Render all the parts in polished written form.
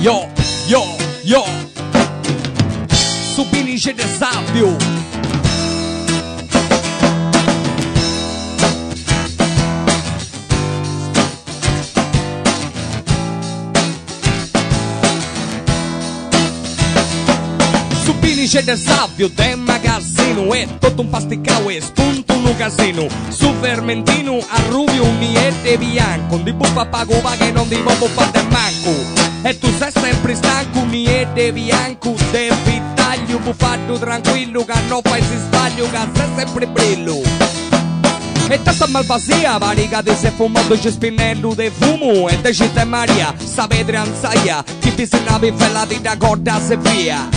Yo, yo, yo. Subini de sábio. Subini de sábio, tem magazino. É todo pasticao, é spunto no casino. Su vermentino, a rubio, niente bianco. Di buffa pago che non di buffa de manco. E tu sei sempre stanco, niente bianco. Devi taglio, buffato tranquillo, che non fai si sbaglio, che sei sempre brillo. E tanta malvasia, varica di se fumato c'è spinello de fumo. E te città Maria, sapete anzaia, chi ti se navi fellati da corda se via.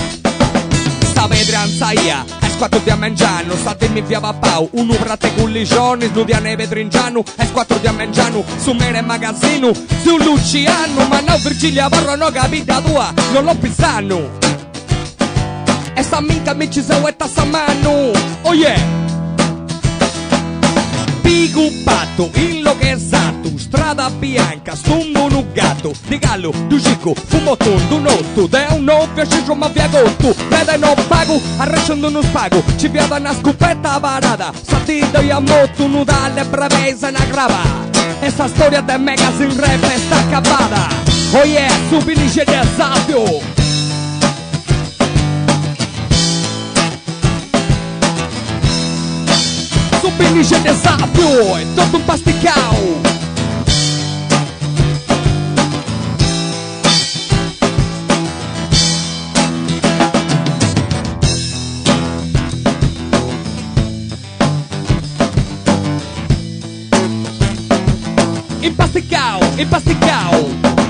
Sapete anzaia, è squattro di Amengiano, statemi via papau, uno prate culligioni, snuviane vetrinciano, è squattro di Amengiano, su mere magazzino, su Luciano, ma no Virgilia Barro no capita tua, non lo pisano. E sta minca mi ci seu e tassa mano, oh yeah! Pigupato, illochesato, strada bianca, stumbo un gatto, di gallo, du cicco, fumo tondo, notto, da un novio ci ma via cotto, vede non pago, arrecendo non spago, ci piada una scopetta parata, satito io a motto, nudale, brevesa, una grava, e sta storia del magazine rap sta accabata, oh yeah, su felice del sabbio. Felice de sábio, é todo pasticao. Empasticao, empasticao.